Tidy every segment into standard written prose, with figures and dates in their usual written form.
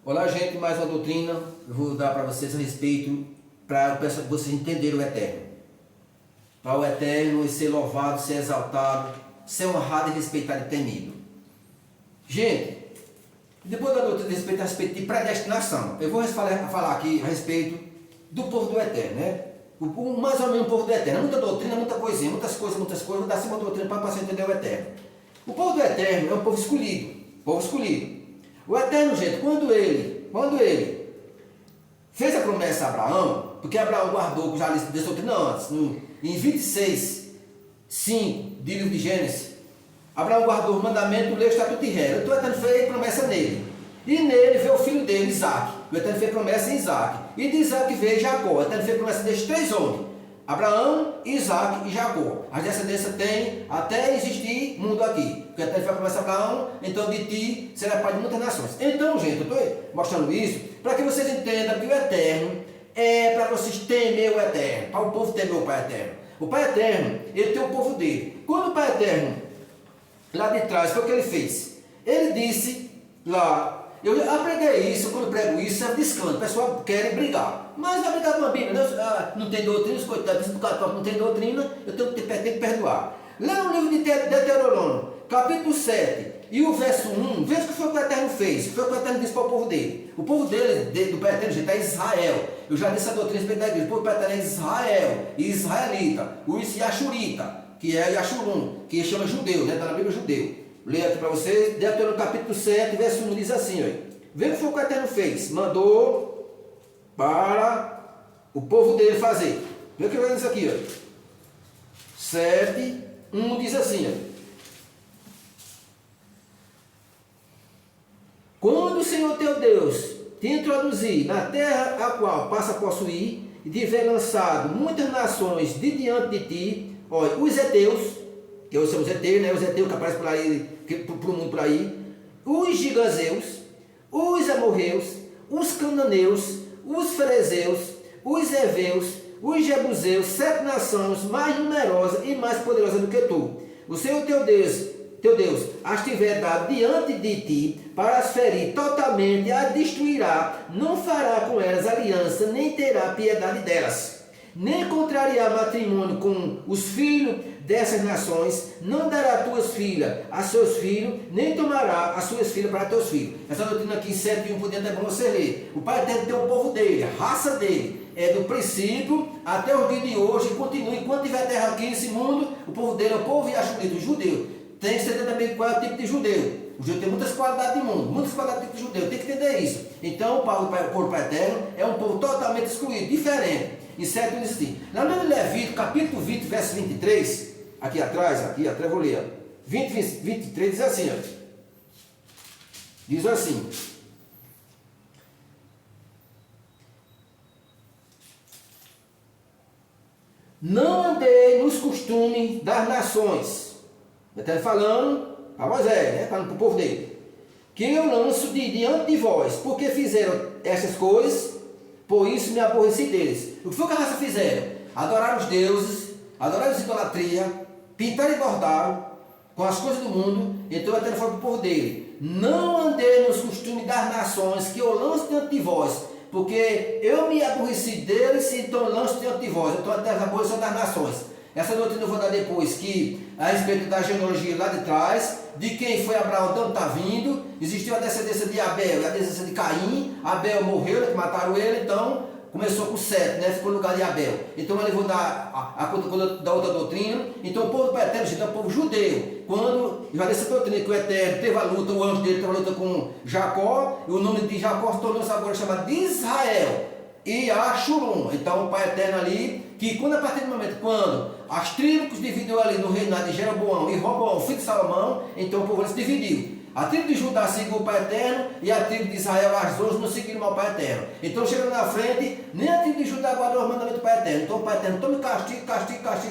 Olá, gente, mais uma doutrina. Eu vou dar para vocês a respeito, para vocês entenderem o Eterno. Para o Eterno ser louvado, ser exaltado, ser honrado e respeitado e temido. Gente, depois da doutrina a respeito de predestinação, eu vou falar aqui a respeito do povo do Eterno, né? Mais ou menos o povo do Eterno. Muita doutrina, muita coisinha, muitas coisas. Vou dar assim uma doutrina para você entender o Eterno. O povo do Eterno é um povo escolhido. Povo escolhido. O Eterno, gente, quando ele fez a promessa a Abraão, porque Abraão guardou, que já li dessa doutrina antes, em 26, 5 do livro de Gênesis, Abraão guardou o mandamento, leu o estatuto de regra. Então o Eterno fez promessa nele. E nele veio o filho dele, Isaac. O Eterno fez promessa em Isaac. E de Isaac veio Jacó. O Eterno fez promessa destes 3 homens: Abraão, Isaac e Jacó. As descendências têm até existir mundo aqui. Porque o Eterno fez promessa a Abraão, então de ti será pai de muitas nações. Então, gente, eu estou mostrando isso para que vocês entendam que o Eterno é para vocês temer o Eterno, para o povo temer o Pai Eterno. O Pai Eterno, ele tem o povo dele. Quando o Pai Eterno, lá de trás, foi o que ele fez. Ele disse lá, eu preguei isso, quando eu prego isso, é descanso. O pessoal quer brigar. Mas vai brigar com a Bíblia. Não tem doutrina, os coitados do católico não tem doutrina, eu tenho que perdoar. Lá no livro de Deuteronômio, capítulo 7, e o verso 1, veja o que foi que o Eterno fez, o que foi que o Eterno disse para o povo dele. O povo dele, do Pai Eterno, gente, é Israel. Eu já disse a doutrina a respeito da igreja. O povo do Pai Eterno é Israel, e israelita, os Yashurita, que é Yashurum, que chama judeu, né? Está na Bíblia judeu. Leio aqui para vocês, Deuteronômio capítulo 7, verso 1, diz assim, ó. Vê o que foi que o Eterno fez. Mandou para o povo dele fazer. Vê o que vai dizer aqui, ó. 7, 1 diz assim, ó. Quando o Senhor teu Deus te introduzir na terra a qual passa a possuir, e tiver lançado muitas nações de diante de ti, olha, os heteus, que hoje são os heteus, né? Os heteus que aparecem por aí, para o mundo por aí, os gigazeus, os amorreus, os cananeus, os ferezeus, os heveus, os jebuseus, 7 nações mais numerosas e mais poderosas do que tu. O Senhor teu Deus as tiver dado diante de ti para as ferir totalmente, a destruirá, não fará com elas aliança, nem terá piedade delas, nem contrariar matrimônio com os filhos dessas nações, não dará tuas filhas a seus filhos, nem tomará as suas filhas para teus filhos. Essa doutrina aqui, 7:1 por dentro, é bom você ler. O Pai Eterno tem o povo dele, a raça dele, é do princípio até o dia de hoje, e continua. Enquanto tiver terra aqui nesse mundo, o povo dele é o povo Yashurita, o judeu. Tem que entender também qual é o tipo de judeu. O judeu tem muitas qualidades de mundo, muitas qualidades de tipo de judeu, tem que entender isso. Então, o povo Pai Eterno é um povo totalmente excluído, diferente. Em 7 diz assim, lá no Levítico, capítulo 20, verso 23, aqui atrás, eu vou ler, 23 diz assim, ó. Diz assim: não andei nos costumes das nações. Ele está falando para Moisés, né? Falando para o povo dele, que eu lanço diante de vós, porque fizeram essas coisas, por isso me aborreci deles. O que foi que a raça fizeram? Adoraram os deuses, adoraram a idolatria, pintaram e bordaram com as coisas do mundo. Então eu até falo para o povo dele: não andei nos costumes das nações, que eu lanço diante de vós, porque eu me aborreci deles, então eu lanço diante de vós. Então até a abolição das nações. Essa doutrina eu vou dar depois, que a respeito da genealogia lá de trás, de quem foi Abraão, de onde está vindo. Existiu a descendência de Abel e a descendência de Caim. Abel morreu, né, que mataram ele, então começou com 7, né, ficou no lugar de Abel. Então eu vou dar a conta da outra doutrina. Então o povo do Pai Eterno, gente, é o povo judeu. Quando já dessa doutrina que o Eterno teve a luta, o anjo dele teve a luta com Jacó, e o nome de Jacó se tornou agora chamado de Israel e Yashurum. Então o Pai Eterno ali, que quando a partir do momento quando as tribos dividiu ali no reinado de Jeroboão e Roboão, filho de Salomão, então o povo se dividiu. A tribo de Judá seguiu o Pai Eterno e a tribo de Israel, as 12, não seguiram o Pai Eterno. Então chegando na frente, nem a tribo de Judá guardou os mandamentos do Pai Eterno. Então o Pai Eterno toma castigo,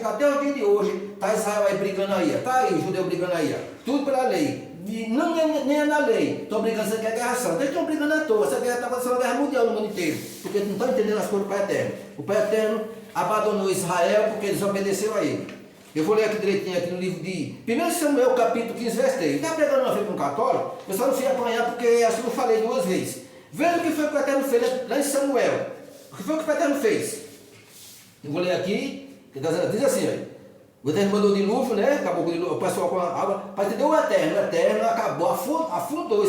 até o dia de hoje. Está Israel aí brigando aí, está aí o judeu brigando aí, tudo pela lei. E não nem é na lei. Estão brigando, você quer guerra santa. Eles estão brigando à toa. Essa guerra está acontecendo uma guerra mundial no mundo inteiro, porque eles não estão entendendo as coisas do Pai Eterno. O Pai Eterno abandonou Israel porque eles obedeceram a ele. Eu vou ler aqui direitinho aqui no livro de 1 Samuel, capítulo 15, verso 3. Está pregando uma vez para um católico, eu só não fui apanhar porque acho que eu falei 2 vezes. Veja o que foi que o Eterno fez lá em Samuel. O que foi que o Eterno fez? Eu vou ler aqui, que diz assim, ó. O Eterno mandou o dilúvio, né? Acabou o pessoal com a água. Para entender o Eterno acabou, afundou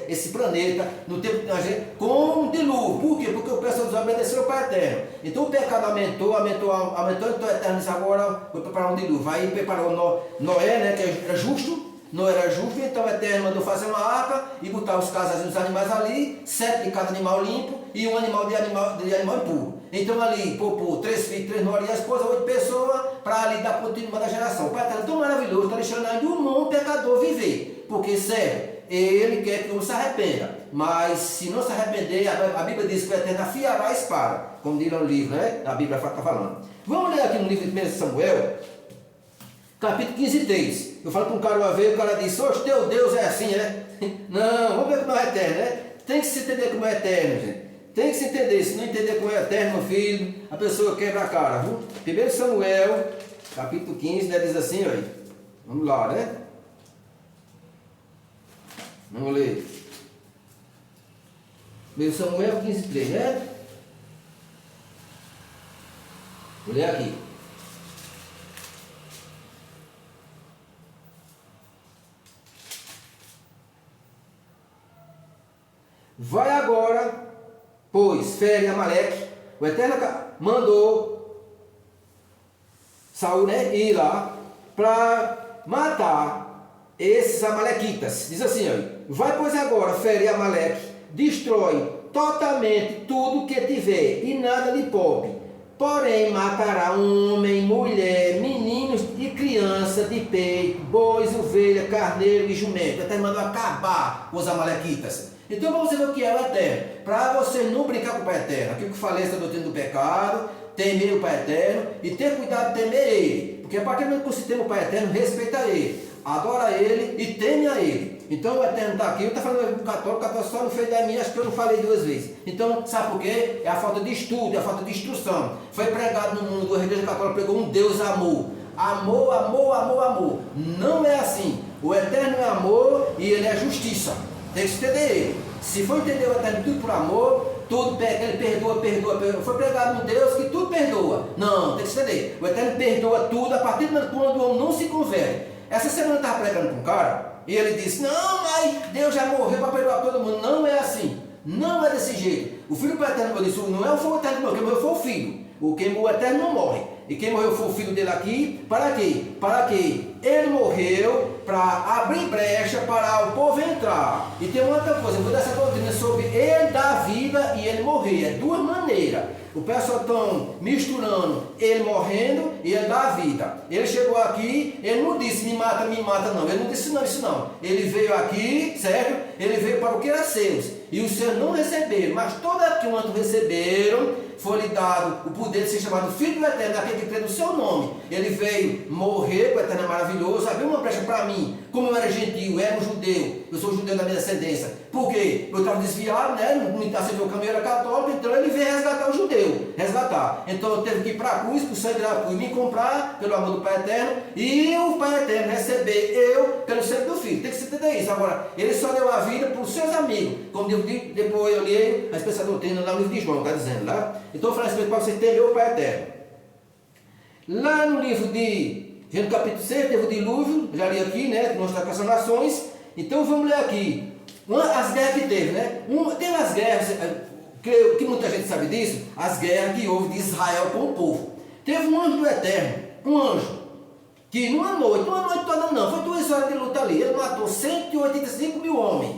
esse planeta no tempo da gente com um dilúvio. Por quê? Porque o pessoal desobedeceu para o Eterno. Então o pecado aumentou. Então o Eterno disse agora, vou preparar um dilúvio. Aí preparou Noé, né? Que era justo. Não era justo, então o Eterno mandou fazer uma arca e botar os casais dos animais ali, 7 de cada animal limpo e um animal de animal impuro. Então ali, poupou 3 filhos, 3 noras e a esposa, 8 pessoas, para ali dar continuidade da geração. O Pai Eterno é tão maravilhoso, está deixando ainda um pecador viver. Porque, sério, ele quer que o homem se arrependa. Mas se não se arrepender, a Bíblia diz que o Eterno afiará a espada, como diz no livro, né? A Bíblia está falando. Vamos ler aqui no livro de 1 Samuel, capítulo 15, 3. Eu falo para um cara uma vez, o cara disse, oxe, teu Deus é assim, né? Não, vamos ver como é eterno, né? Tem que se entender como é eterno, gente. Tem que se entender. Se não entender como é eterno, meu filho, a pessoa quebra a cara, viu? 1 Samuel, capítulo 15, né, diz assim, olha. Vamos lá, né? Vamos ler. 1 Samuel 15, 3, né? Vou ler aqui. Vai agora, pois, fere Amaleque. O Eterno mandou Saul, né, ir lá para matar esses amalequitas. Diz assim, olha, vai, pois, agora, fere Amaleque, destrói totalmente tudo que tiver e nada lhe pobre. Porém, matará homem, mulher, meninos e criança de peito, bois, ovelha, carneiro e jumento. Até mandou acabar com os amalequitas. Então vamos ver o que é o Eterno. Para você não brincar com o Pai Eterno. Aquilo que eu falei, essa doutrina do pecado, temer o Pai Eterno e ter cuidado de temer Ele. Porque a partir do momento que você tem o Pai Eterno, respeita Ele, adora Ele e teme a Ele. Então o Eterno está aqui, eu estou falando com o católico só não fez da minha, acho que eu não falei 2 vezes. Então, sabe por quê? É a falta de estudo, é a falta de instrução. Foi pregado no mundo, a igreja católica pregou um Deus amor. Amor, amor, amor, amor. Não é assim. O Eterno é amor e Ele é justiça. Tem que entender Ele. Se for entender o Eterno tudo por amor, tudo Ele perdoa. Foi pregado no Deus que tudo perdoa. Não, tem que entender. O Eterno perdoa tudo a partir do momento quando o homem não se converte. Essa semana eu estava pregando com um cara e ele disse, não, mas Deus já morreu para perdoar todo mundo. Não é assim. Não é desse jeito. O Filho do Eterno, eu disse, não é o Eterno, quem morreu foi o Filho. O Eterno não morre. E quem morreu foi o Filho dele aqui. Para quê? Para quê? Ele morreu para abrir brecha para o povo entrar. E tem uma outra coisa, eu vou dar essa doutrina sobre ele dar vida e ele morrer. É 2 maneiras. O pessoal estão misturando ele morrendo e ele dá a vida. Ele chegou aqui, ele não disse me mata, não. Ele não disse não, isso não. Ele veio aqui, certo? Ele veio para o que era seus. E os seus não receberam, mas todos quanto receberam, foi-lhe dado o poder de ser chamado Filho do Eterno, daquele que crê no seu nome. Ele veio morrer, o Eterno é maravilhoso, abriu uma brecha para mim. Como eu era gentil, eu era um judeu, eu sou judeu da minha descendência. Por quê? Eu estava desviado, né? Não aceitou o caminho, era católico, então ele veio resgatar o judeu. Resgatar. Então eu teve que ir para a cruz, para o sangue da cruz, me comprar pelo amor do Pai Eterno, e o Pai Eterno receber eu pelo sangue do Filho. Tem que se entender isso. Agora, ele só deu a vida para os seus amigos. Como depois eu li a espécie doutrina lá no livro de João, está dizendo lá. Então eu falo assim, para você temer o Pai Eterno. Lá no livro de Gênesis capítulo 6, teve o dilúvio, já li aqui, né? Que mostra as nações. Então vamos ler aqui. As guerras que teve, né? Teve as guerras, que muita gente sabe disso, as guerras que houve de Israel com o povo. Teve um anjo do Eterno, um anjo, que numa noite toda não, foi 2 horas de luta ali, ele matou 185 mil homens.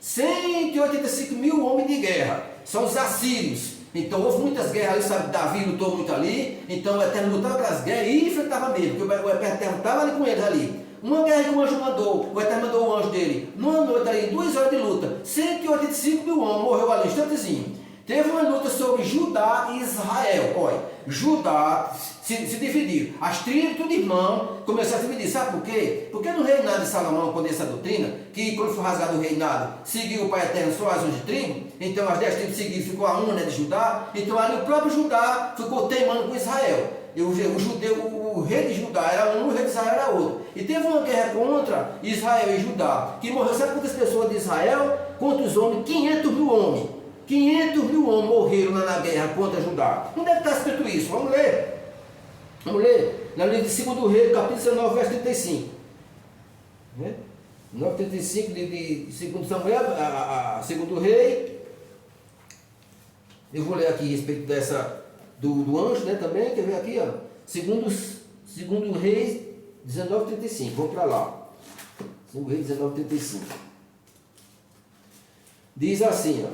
185 mil homens de guerra, são os assírios. Então houve muitas guerras ali, sabe, Davi lutou muito ali, então o Eterno lutava aquelas guerras e enfrentava mesmo, porque o Eterno estava ali com eles ali. Uma guerra que o anjo mandou, o Eterno mandou o anjo dele, numa noite ali, 2 horas de luta, 185 mil homens morreu ali, instantezinho. Teve uma luta sobre Judá e Israel. Olha, Judá se dividiu. As tribos, tudo irmão, começaram a se dividir. Sabe por quê? Porque no reinado de Salomão, quando essa doutrina, que quando foi rasgado o reinado, seguiu o Pai Eterno só as 11 tribos, então as 10 tribos seguiram, ficou a uma, né, de Judá. Então ali o próprio Judá ficou teimando com Israel. O rei de Judá era um, o rei de Israel era outro. E teve uma guerra contra Israel e Judá, que morreu, sabe quantas pessoas de Israel? Contra os homens? 500 mil homens. 500.000 homens morreram lá na guerra contra Judá. Onde é que está escrito isso? Vamos ler. Vamos ler. No livro de 2 Reis, capítulo 19, verso 35. 9:35 de 2 Samuel, segundo rei. Eu vou ler aqui a respeito do anjo, né, também. Quer ver aqui, ó. Segundo Reis 19:35. Vamos para lá. Segundo Reis 19:35. Diz assim, ó.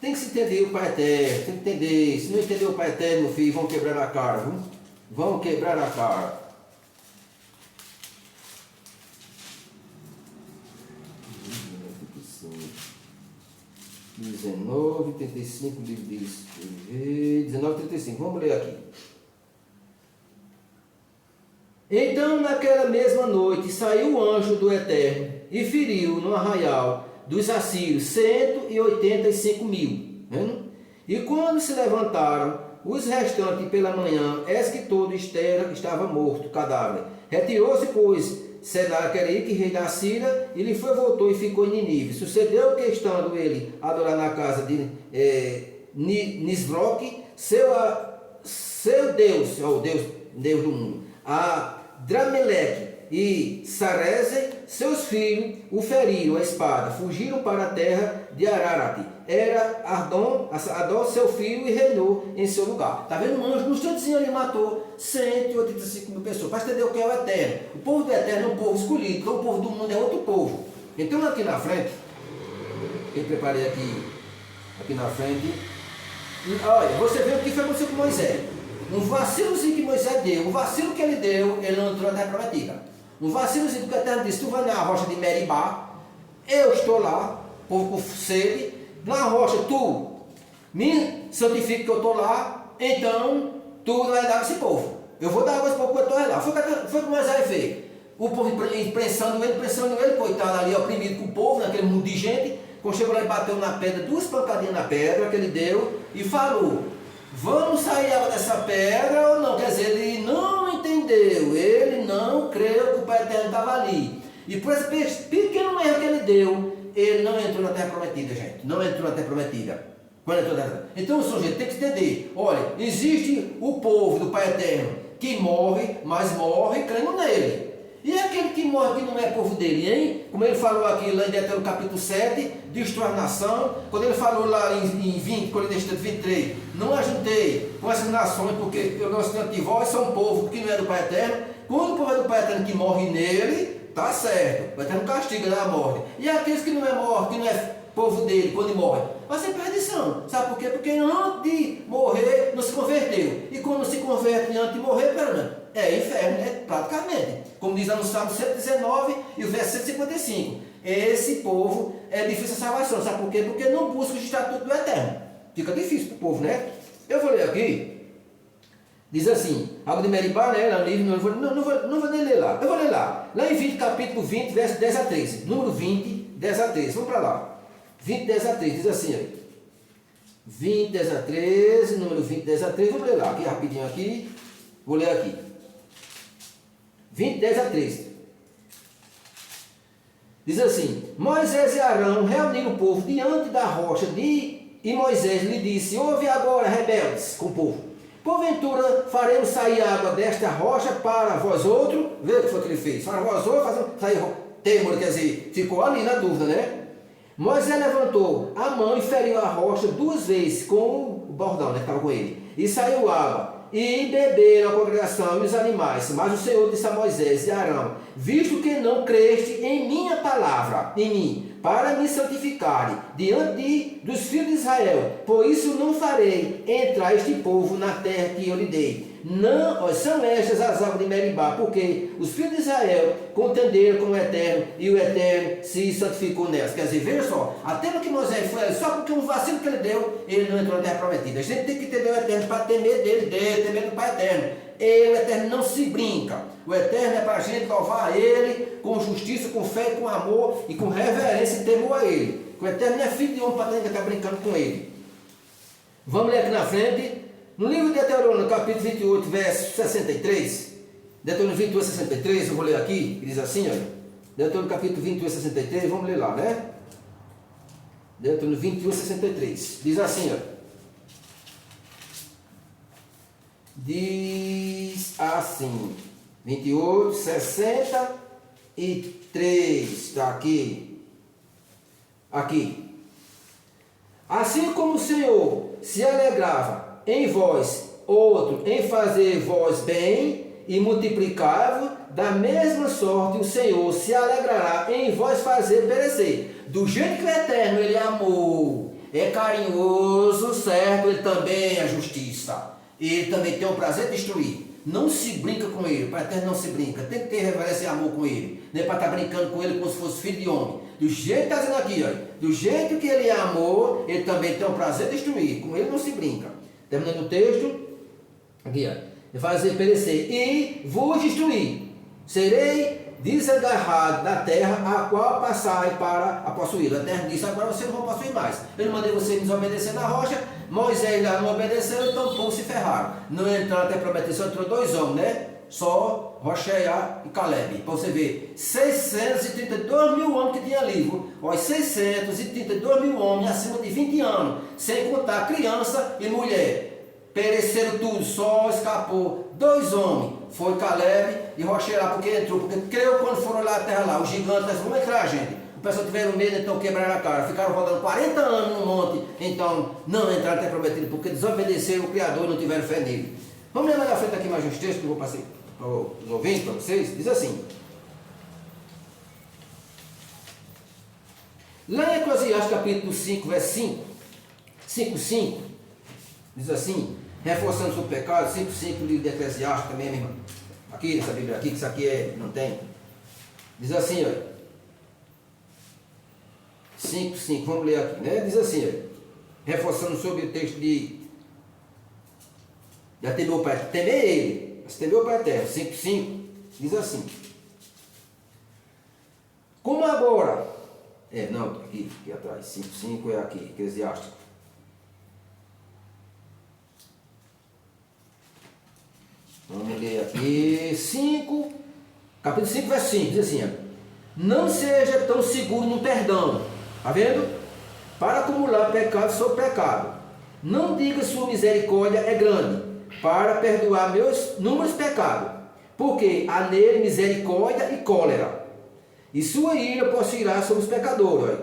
Tem que se entender o Pai Eterno, tem que entender. Se não entender o Pai Eterno, meu filho, vão quebrar a cara, viu? Vão quebrar a cara. 19:35, livro diz. 19:35, vamos ler aqui. Então, naquela mesma noite, saiu o anjo do Eterno e feriu no arraial dos assírios 185.000. E quando se levantaram os restantes pela manhã, eis que todo estava morto, cadáver. Retirou-se, pois, Senaqueribe, rei da Síria, e ele voltou e ficou em Nínive. Sucedeu que, estando ele a adorar na casa de Nisroque, seu Deus, o Deus do mundo, a Drameleque e Sareze, seus filhos, o feriram a espada, fugiram para a terra de Ararat. Era Adon, seu filho, e reinou em seu lugar. Está vendo? Um anjo, no instantezinho, ele matou 185.000 pessoas. Para entender o que é o Eterno. O povo do Eterno é um povo escolhido, então o povo do mundo é outro povo. Então, aqui na frente, eu preparei aqui na frente. Olha, você vê o que foi acontecido com Moisés. Um vacilozinho que Moisés deu, um vacilo que ele deu, ele não entrou na terra prometida. Um vacilozinho que o Eterno disse: tu vai na rocha de Meribá, eu estou lá, povo com sede, na rocha tu me santifica que eu estou lá, então tu vai dar esse povo. Eu vou dar água esse povo que eu estou lá. Foi o que Moisés fez. O povo prensando ele, coitado ali, oprimido com o povo, naquele mundo de gente. Quando chegou lá e bateu na pedra, 2 pancadinhas na pedra que ele deu e falou: vamos sair água dessa pedra ou não? Quer dizer, ele não entendeu, ele não creu que o Pai Eterno estava ali. E por esse pequeno erro que ele deu, ele não entrou na terra prometida, gente. Não entrou na terra prometida. Então o sujeito tem que entender. Olha, existe o povo do Pai Eterno que morre, mas morre crendo nele. E aquele que morre que não é povo dele, hein? Como ele falou aqui lá em Deuteronômio capítulo 7, destrói a nação. Quando ele falou lá em 20, Coríntios 23, não ajuntei com essas nações, porque eu não sou de vós, são um povo que não é do Pai Eterno. Quando o povo é do Pai Eterno que morre nele, tá certo, vai ter um castigo na morte. E aqueles que não é morto, que não é povo dele, quando morre, vai ser perdição. Sabe por quê? Porque antes de morrer não se converteu. E quando se converte antes de morrer, é inferno, né? Praticamente. Como diz lá no Salmo 119 e o verso 155. Esse povo é difícil a salvação. Sabe por quê? Porque não busca os estatutos do Eterno. Fica difícil para o povo, né? Eu vou ler aqui. Diz assim, água de Meribá, né? Não vou nem ler lá. Eu vou ler lá. Lá em 20, capítulo 20, verso 10 a 13. Número 20, 10 a 13. Vamos para lá. 20, 10 a 13. Diz assim, ó. 20, 10 a 13. Número 20, 10 a 13. Vamos ler lá. Aqui, rapidinho aqui. Vou ler aqui. 20, 10 a 13. Diz assim: Moisés e Arão reuniram o povo diante da rocha e Moisés lhe disse: ouve agora, rebeldes, com o povo. Porventura faremos sair água desta rocha para vós outros. Vê o que foi que ele fez. Para vós outros, saiu têmor, quer dizer, ficou ali na dúvida, né? Moisés levantou a mão e feriu a rocha 2 vezes com o bordão, né, que estava com ele. E saiu água. E beberam a congregação e os animais. Mas o Senhor disse a Moisés e Arão: visto que não creste em minha palavra, em mim, para me santificarem diante dos filhos de Israel, por isso não farei entrar este povo na terra que eu lhe dei. Não, são estas as águas de Meribá, porque os filhos de Israel contenderam com o Eterno e o Eterno se santificou nelas. Quer dizer, veja só, até no que Moisés foi ali, só porque um vacilo que ele deu, ele não entrou na terra prometida. A gente tem que entender o Eterno para ter medo dele, ter medo do Pai Eterno. Ele, o Eterno, não se brinca. O Eterno é para a gente louvar Ele com justiça, com fé, com amor e com reverência e temor a Ele. O Eterno não é filho de homem para ninguém estar brincando com Ele. Vamos ler aqui na frente. No livro de Deuteronômio, capítulo 28, verso 63, Deuteronômio 21, 63, eu vou ler aqui, que diz assim, olha. Deuteronômio capítulo 21, 63, vamos ler lá, né? Deuteronômio 21, 63. Diz assim, olha. Diz assim, 28, 63, está aqui. Aqui. Assim como o Senhor se alegrava em vós, outro em fazer vós bem e multiplicava, da mesma sorte o Senhor se alegrará em vós fazer perecer. Do jeito que o Eterno ele amou, é carinhoso, certo? Ele também é justiça. Ele também tem o prazer de destruir. Não se brinca com ele, para o Eterno não se brinca. Tem que ter reverência e amor com ele. Não é para estar brincando com ele como se fosse filho de homem. Do jeito que está dizendo aqui, olha, do jeito que ele amou, ele também tem o prazer de destruir. Com ele não se brinca. Terminando o texto, aqui, ó. Fazer perecer e vos destruir. Serei desagarrado da terra a qual passai para a possuir. A terra disse, agora vocês não vão possuir mais. Eu não mandei vocês desobedecer na rocha. Moisés lá não obedeceu, então o povo se ferraram. Não entraram até prometer, só entrou 2 homens, né? Só Rocheá e Caleb. Para você ver, 632 mil homens que tinha livro. Olha, 632 mil homens acima de 20 anos. Sem contar criança e mulher. Pereceram tudo, só escapou 2 homens. Foi Caleb e Rocheá, porque entrou. Porque creu quando foram lá a terra lá. Os gigantes vão entrar, gente. O pessoal tiveram medo, então quebraram a cara. Ficaram rodando 40 anos no monte. Então não entraram até prometido, porque desobedeceram o Criador e não tiveram fé nele. Vamos ler mais na frente aqui mais uns textos que eu vou passar para os ouvintes, para vocês. Diz assim. Lá em Eclesiastes capítulo 5, verso 5. 5. Diz assim, reforçando sobre o pecado, 5, livro de Eclesiastes também, minha irmã. Aqui, nessa Bíblia aqui, que isso aqui não tem. Diz assim, olha. 5, vamos ler aqui, né? Diz assim, olha, reforçando sobre o texto de já temeu o Pai, temer ele, mas temeu o Pai Eterno. 5, diz assim. Como agora, aqui atrás, 5 é aqui, Eclesiastes. Vamos ler aqui, capítulo 5, verso 5, diz assim, ó, não seja tão seguro no perdão, está vendo? Para acumular pecado sobre pecado. Não diga sua misericórdia é grande, para perdoar meus inúmeros pecados, porque há nele misericórdia e cólera, e sua ira possuirá sobre os pecadores,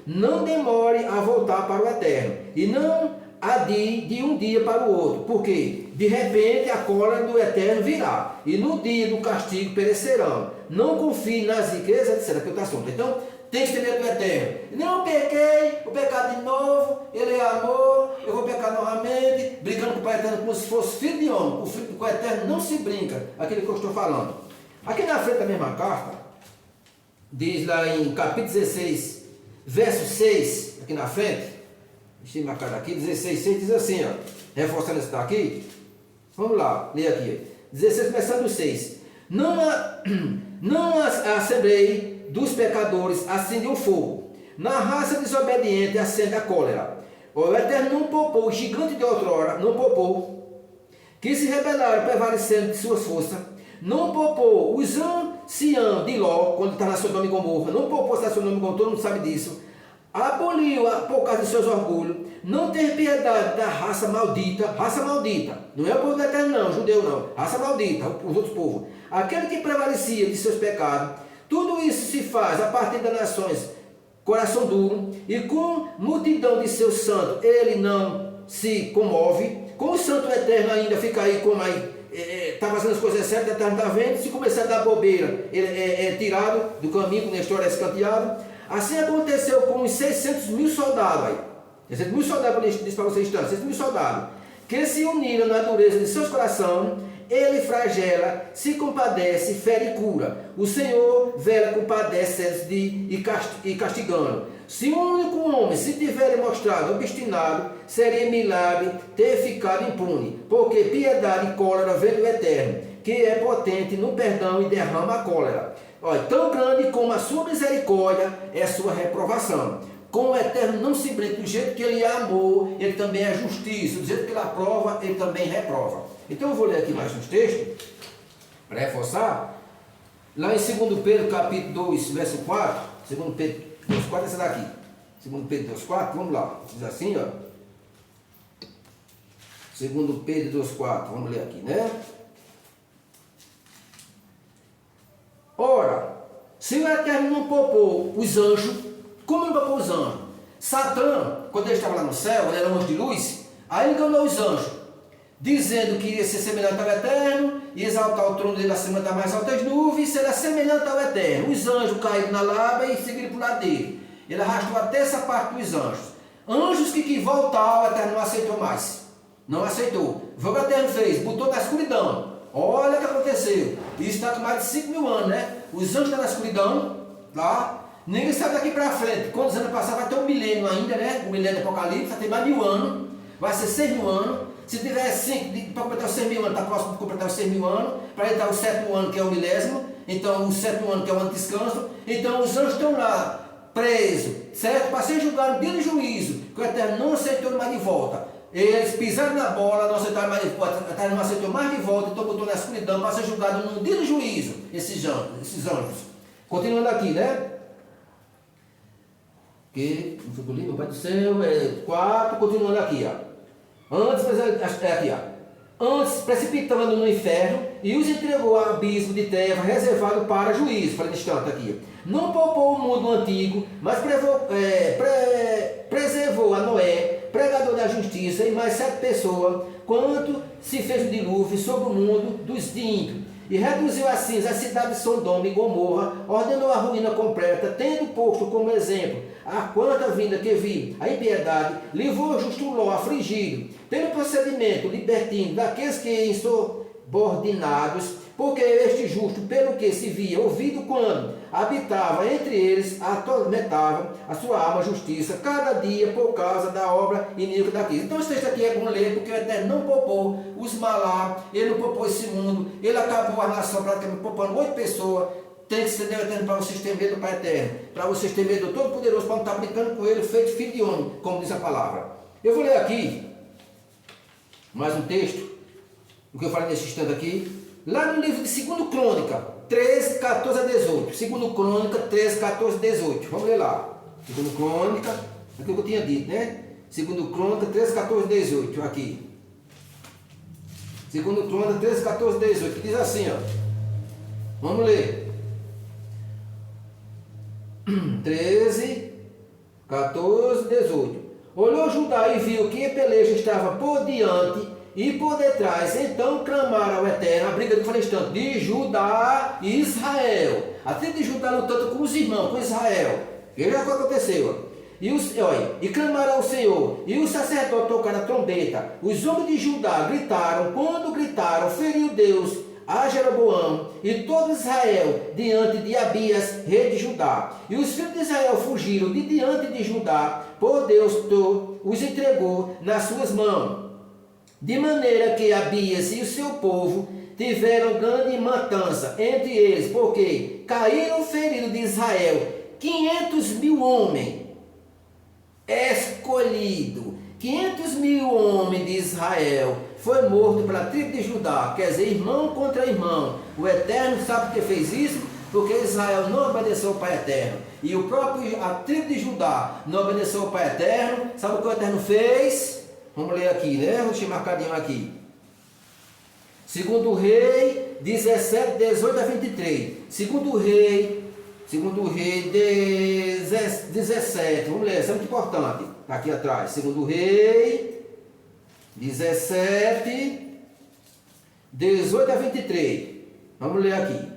Não demore a voltar para o Eterno, e não adie de um dia para o outro, porque de repente a cólera do Eterno virá, e no dia do castigo perecerão. Não confie nas riquezas, etc. Então, tem que ter medo do Eterno. Não pequei, o pecado de novo, ele é amor, eu vou pecar novamente, brincando com o Pai Eterno como se fosse filho de homem. Com o Eterno não se brinca, aquilo que eu estou falando. Aqui na frente da mesma carta, diz lá em capítulo 16, verso 6, aqui na frente, deixa eu marcar aqui, 16,6 diz assim, ó, reforçando isso daqui, vamos lá, ler aqui, 16 começando o 6, não a assembleia dos pecadores acende o fogo, na raça desobediente acende a cólera, o Eterno não poupou o gigante de outrora, não poupou, que se rebelaram prevalecendo de suas forças, não poupou os anciãos de Ló, quando está na Sodoma e Gomorra, não poupou a Sodoma e Gomorra, todo mundo sabe disso, aboliu por causa de seus orgulhos, não ter piedade da raça maldita, não é o povo do Eterno não, judeu não, raça maldita, os outros povos, aquele que prevalecia de seus pecados, tudo isso se faz a partir das nações, coração duro, e com multidão de seus santos, ele não se comove, com o santo eterno ainda fica aí como aí, está fazendo as coisas certas, o Eterno está vendo, se começar a dar bobeira, ele é tirado do caminho, na história é escanteado. Assim aconteceu com os 600 mil soldados aí. 600 mil soldados, disse para vocês, 600 mil soldados, que se uniram na dureza de seus corações, ele flagela, se compadece, fere e cura. O Senhor vela, compadece e castigando. Se um único homem se tiver mostrado obstinado, seria milagre ter ficado impune, porque piedade e cólera vem do Eterno, que é potente no perdão e derrama a cólera. Olha, tão grande como a sua misericórdia é a sua reprovação. Com o Eterno não se brinca, do jeito que ele é amor, ele também é justiça, do jeito que ele aprova, ele também reprova. Então eu vou ler aqui mais uns textos. para reforçar, lá em 2 Pedro capítulo 2, verso 4, 2 Pedro 2, 4 é essa daqui. 2 Pedro 2, 4, vamos lá. Diz assim, ó. 2 Pedro 2, 4, vamos ler aqui, né? Ora, se o Eterno não poupou os anjos, como não poupou os anjos? Satã, quando ele estava lá no céu, ele era um anjo de luz, aí ele enganou os anjos, dizendo que iria ser semelhante ao Eterno, e exaltar o trono dele acima das mais altas nuvens, e será semelhante ao Eterno. Os anjos caíram na lava e seguiram para o lado dele. Ele arrastou até essa parte dos anjos. Anjos que voltar, o Eterno não aceitou mais. Não aceitou. Foi o que o Eterno fez, botou na escuridão. Olha o que aconteceu. Isso está com mais de 5.000 anos, né? Os anjos estão na escuridão, lá. Ninguém sabe daqui para frente. Quantos anos passar? Vai ter um milênio ainda, né? O milênio do Apocalipse, vai ter mais 1.000 anos. Vai ser 6.000 anos. Se tiver 5, para completar os 6.000 anos, está próximo de completar os 6.000 anos. Para entrar o 7º ano, que é o milésimo. Então, o 7º ano, que é o ano de descanso. Então, os anjos estão lá, presos, certo? Para ser julgados dia de juízo. Que o Eterno não aceitou mais de volta. Eles pisaram na bola, não aceitaram mais de volta. O Eterno não aceitou mais de volta. Então, botou na escuridão para ser julgado no dia de juízo. Esses anjos. Continuando aqui, né? Que não foi meu Pai do céu, 4, continuando aqui, ó. Antes, aqui, ó. Antes, precipitando no inferno, e os entregou ao abismo de treva reservado para juízo. Falei nesse canto aqui. Não poupou o mundo antigo, mas preservou a Noé, pregador da justiça, e mais 7 pessoas, quanto se fez o dilúvio sobre o mundo dos ímpios. E reduziu a cinza a cidade de Sodoma e Gomorra, ordenou a ruína completa, tendo posto como exemplo a quanta vinda que vi a impiedade, livrou o justo Ló afligido, pelo procedimento libertino daqueles que insubordinados, porque este justo, pelo que se via ouvido quando habitava entre eles, atormentava a sua alma justiça, cada dia por causa da obra iníqua daqueles. Então esse texto aqui é bom ler, porque o Eterno não poupou os malá, ele não poupou esse mundo, ele acabou a nação praticamente poupando 8 pessoas. Tem que ser o Eterno para vocês terem medo do Pai Eterno, para vocês terem medo do Todo-Poderoso, para não estar brincando com ele, feito filho de homem, como diz a palavra. Eu vou ler aqui mais um texto, o que eu falei nesse instante aqui, lá no livro de 2 Crônica, 13, 14 a 18. 2 Crônica, 13, 14 a 18. Vamos ler lá. 2 Crônica, aquilo que eu tinha dito, né? 2 Crônica, 13, 14 a 18. Aqui. 2 Crônica, 13, 14 a 18. Que diz assim, ó. Vamos ler. 13, 14, 18. Olhou Judá e viu que a peleja estava por diante e por detrás. Então clamaram ao Eterno, a briga que eu falei tanto, de Judá e Israel. A tribo de Judá lutando com os irmãos, com Israel. Veja o que aconteceu. E clamaram ao Senhor, e os sacerdotes tocaram a trombeta. Os homens de Judá gritaram, quando gritaram, feriu Deus a Jeroboão e todo Israel diante de Abias, rei de Judá. E os filhos de Israel fugiram de diante de Judá, por Deus os entregou nas suas mãos. De maneira que Abias e o seu povo tiveram grande matança entre eles, porque caíram feridos de Israel 500.000 homens escolhidos. 500.000 homens de Israel foi morto pela tribo de Judá, quer dizer, irmão contra irmão. O Eterno sabe por que fez isso? Porque Israel não obedeceu ao Pai Eterno. E a tribo de Judá não obedeceu ao Pai Eterno. Sabe o que o Eterno fez? Vamos ler aqui, né? Vou deixar marcadinho aqui. 2 Rei 17, 18 a 23. 2 Rei 17. Vamos ler, isso é muito importante. Está aqui atrás. 2 Rei 17, 18 a 23. Vamos ler aqui.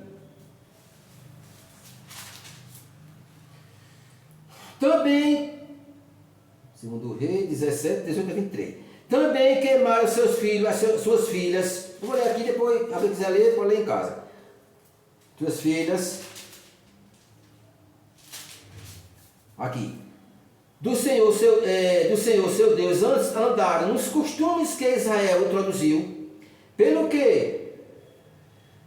Também, 2 Rei 17, 18 a 23. Também queimaram seus filhos, as suas filhas. Vou ler aqui, depois, se alguém quiser ler, pode ler em casa. Suas filhas. Aqui. Do Senhor, seu Deus, antes andaram nos costumes que Israel introduziu. Pelo que,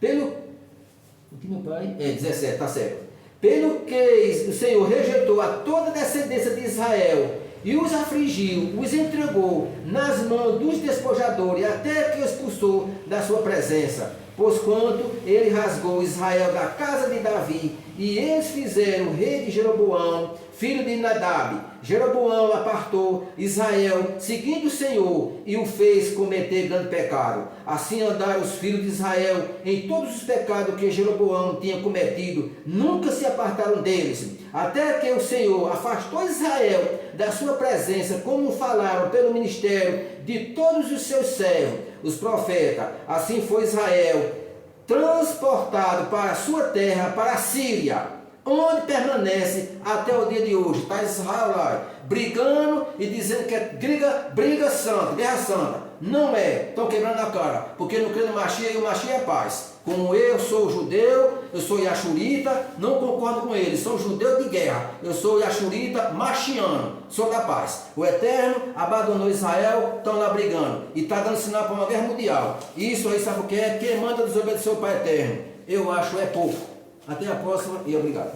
meu pai? 17, tá certo. Pelo que o Senhor rejeitou a toda a descendência de Israel e os afligiu, os entregou nas mãos dos despojadores, até que os expulsou da sua presença. Pois quanto ele rasgou Israel da casa de Davi, e eles fizeram o rei de Jeroboão, filho de Nadab. Jeroboão apartou Israel, seguindo o Senhor, e o fez cometer grande pecado. Assim andaram os filhos de Israel em todos os pecados que Jeroboão tinha cometido, nunca se apartaram deles, até que o Senhor afastou Israel da sua presença, como falaram pelo ministério de todos os seus servos, os profetas. Assim foi Israel transportado para a sua terra, para a Síria, onde permanece até o dia de hoje. Está Israel lá, brigando e dizendo que é briga santa, guerra santa. Não é, estão quebrando a cara, porque não crê no Mashiach, e o Mashiach é paz. Como eu sou judeu, eu sou Yashurita, não concordo com eles, sou judeu de guerra. Eu sou Yashurita machiano, sou da paz. O Eterno abandonou Israel, estão lá brigando, e está dando sinal para uma guerra mundial. Isso aí sabe o que é? Quem manda desobedecer o Pai Eterno? Eu acho é pouco. Até a próxima e obrigado.